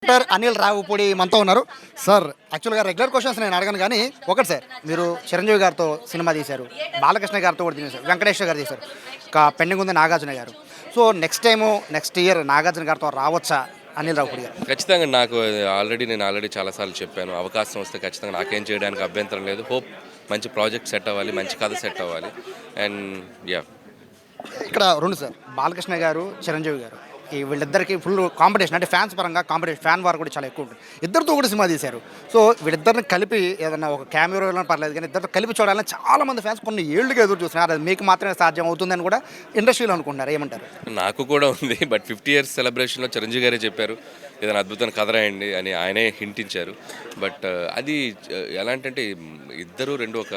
Director Anil Ravipudi మనతో ఉన్నారు. Sir యాక్చువల్గా రెగ్యులర్ క్వశ్చన్స్ నేను అడగను కానీ ఒకటి సార్, మీరు చిరంజీవి గారితో సినిమా తీశారు, బాలకృష్ణ గారితో కూడా తీశారు, వెంకటేశ్వర గారు తీశారు, ఇంకా పెండింగ్ ఉంది నాగార్జున గారు. సో నెక్స్ట్ ఇయర్ నాగార్జున గారితో రావచ్చా అనిల్ రావుపూడి గారు? ఖచ్చితంగా నాకు నేను ఆల్రెడీ చాలాసార్లు చెప్పాను, అవకాశం వస్తే ఖచ్చితంగా నాకేం చేయడానికి అభ్యంతరం లేదు. హోప్ మంచి ప్రాజెక్ట్ సెట్ అవ్వాలి, మంచి కథ సెట్ అవ్వాలి. అండ్ యా, ఇక్కడ రెండు సార్, బాలకృష్ణ గారు, చిరంజీవి గారు, ఈ వీళ్ళిద్దరికి ఫుల్ కాంపిటీషన్, అంటే ఫ్యాన్స్ పరంగా కాంపిటీషన్, ఫ్యాన్ వార్ కూడా చాలా ఎక్కువ ఉంటుంది. ఇద్దరితో కూడా సినిమా తీశారు. సో వీళ్ళిద్దరిని కలిపి ఏదన్నా ఒక కెమెరాలో పర్లేదు కానీ ఇద్దరితో కలిపి చూడాలని చాలా మంది ఫ్యాన్స్ కొన్ని ఏళ్ళుగా ఎదురు చూస్తున్నారు. అది మీకు మాత్రమే సాధ్యం అవుతుందని కూడా ఇండస్ట్రీలో అనుకుంటున్నారు. ఏమంటారు? నాకు కూడా ఉంది. బట్ 50 years సెలబ్రేషన్లో చిరంజీవి గారే చెప్పారు ఏదైనా అద్భుతమైన కథ రాయండి అని, ఆయనే హింట్ ఇచ్చారు. బట్ అది ఎలాంటంటే ఇద్దరు రెండు ఒక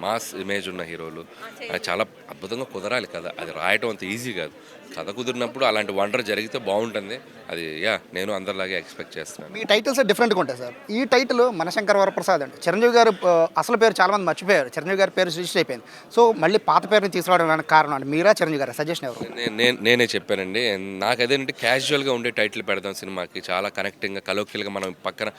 మాస్ ఇమేజ్ ఉన్న హీరోలు, అది చాలా అద్భుతంగా కుదరాలి కథ. అది రాయటం అంత ఈజీ కాదు. కథ కుదిరినప్పుడు అలాంటి వండర్ జరిగితే బాగుంటుంది. అది నేను అందరిలాగే ఎక్స్పెక్ట్ చేస్తున్నాను. మీ టైటిల్స్ డిఫరెంట్గా ఉంటాయి సార్. ఈ టైటిల్ మనశంకర్ వరప్రసాద్ అండి. చిరంజీవి గారు అసలు పేరు చాలా మంది మర్చిపోయారు. చిరంజీవి గారి పేరు రిజిస్టర్ అయిపోయింది. సో మళ్ళీ పాత పేరుని తీసుకురావడానికి కారణం అండి మీరా, చిరంజీవి గారు సజెషన్ ఎవరు? నేనే చెప్పానండి. నాకు అదేంటే క్యాజువల్గా ఉండే టైటిల్ పెడదాం సినిమాకి, చాలా కనెక్టింగ్గా కలోక్యల్గా మనం పక్కన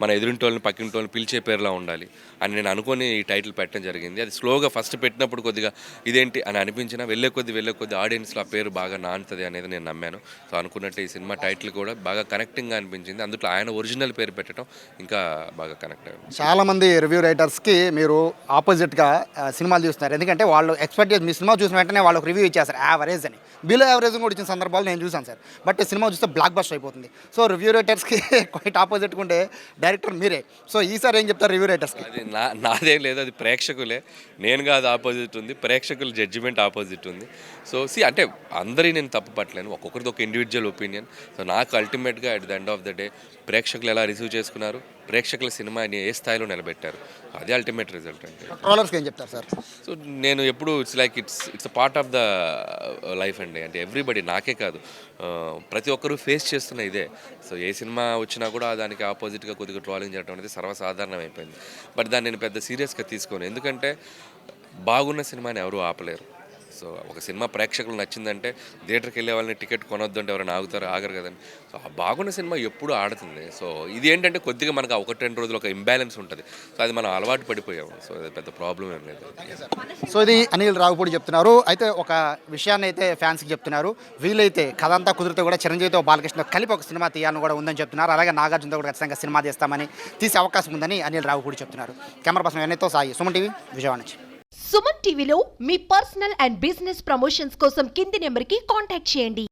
మన ఎదురింటోళ్ళని పక్కింటోళ్ళని పిలిచే పేరులా ఉండాలి అని నేను అనుకుని ఈ టైటిల్ పెట్టడం జరిగింది. అది స్లోగా ఫస్ట్ పెట్టినప్పుడు కొద్దిగా ఇదేంటి అని అనిపించినా వెళ్ళే కొద్ది ఆడియన్స్లో ఆ పేరు బాగా నానుతుంది అనేది నేను నమ్మాను. సో అనుకున్నట్టు ఈ సినిమా టైటిల్ కూడా బాగా కనెక్టింగ్గా అనిపించింది. అందులో ఆయన ఒరిజినల్ పేరు పెట్టడం ఇంకా బాగా కనెక్ట్ అయ్యింది. చాలామంది రివ్యూ రైటర్స్కి మీరు ఆపోజిట్గా సినిమాలు చూస్తున్నారు. ఎందుకంటే వాళ్ళు ఎక్స్పెక్ట్ చేసి మీ సినిమా చూసిన వెంటనే వాళ్ళకి రివ్యూ ఇచ్చేస్తారు యావరేజ్ అని. బిలో యావరేజ్ కూడా ఇచ్చిన సందర్భాలు నేను చూసాను సార్. బట్ సినిమా చూస్తే బ్లాక్ బస్టర్ అయిపోతుంది. సో రివ్యూ రైటర్స్కి క్వైట్ ఆపోజిట్గా ఉంటే డైరెక్టర్ మీరే. సో ఈసారి ఏం చెప్తారు రివ్యూ రైటర్స్కి? అది నాదేం లేదు, అది ప్రేక్షకులే. నేను కాదు ఆపోజిట్ ఉంది, ప్రేక్షకుల జడ్జిమెంట్ ఆపోజిట్ ఉంది. సో అంటే అందరి నేను తప్పు పట్టలేను, ఒక్కొక్కరిది ఒక ఇండివిజువల్ ఒపీనియన్. సో నాకు అల్టిమేట్గా at the end of the day ప్రేక్షకులు ఎలా రిసీవ్ చేసుకున్నారు, ప్రేక్షకుల సినిమాని ఏ స్థాయిలో నిలబెట్టారు, అదే అల్టిమేట్ రిజల్ట్ అండి. ట్రోలర్స్కి ఏం చెప్తారు సార్? సో నేను ఎప్పుడు it's a part of the life అండి. అంటే ఎవ్రీబడి, నాకే కాదు ప్రతి ఒక్కరూ ఫేస్ చేస్తున్న ఇదే. సో ఏ సినిమా వచ్చినా కూడా దానికి ఆపోజిట్గా కొద్దిగా ట్రోలింగ్ చేయడం అనేది సర్వసాధారణం అయిపోయింది. బట్ దాన్ని నేను పెద్ద సీరియస్గా తీసుకోను, ఎందుకంటే బాగున్న సినిమాని ఎవరూ ఆపలేరు. సో ఒక సినిమా ప్రేక్షకులు నచ్చిందంటే థియేటర్కి వెళ్ళే వాళ్ళని టికెట్ కొనొద్దు అంటే ఎవరైనా ఆగరు కదండి. సో ఆ బాగున్న సినిమా ఎప్పుడు ఆడుతుంది. సో ఇది ఏంటంటే కొద్దిగా మనకు 1-2 రోజులు ఒక ఇంబ్యాలెన్స్ ఉంటుంది. సో అది మనం అలవాటు పడిపోయాము. సో అది పెద్ద ప్రాబ్లం ఏం లేదు. సో ఇది అనిల్ రావుపూడి చెప్తున్నారు. అయితే ఒక విషయాన్ని అయితే ఫ్యాన్స్కి చెప్తున్నారు, వీలైతే కథ అంతా కుదిరితే కూడా చిరంజీవితో బాలకృష్ణ కలిపి ఒక సినిమా తీయాలని కూడా ఉందని చెప్తున్నారు. అలాగే నాగార్జునతో కూడా ఖచ్చితంగా సినిమా తీస్తామని, తీసే అవకాశం ఉందని అనిల్ రావుపూడి చెప్తున్నారు. కెమెరా పర్సన్ ఎన్నైతో సాయి, సుమన్ టీవీ, విజయవాడ నుంచి. సుమన్ టీవీలో మీ పర్సనల్ అండ్ బిజినెస్ ప్రమోషన్స్ కోసం కింది నెంబర్కి కాంటాక్ట్ చేయండి.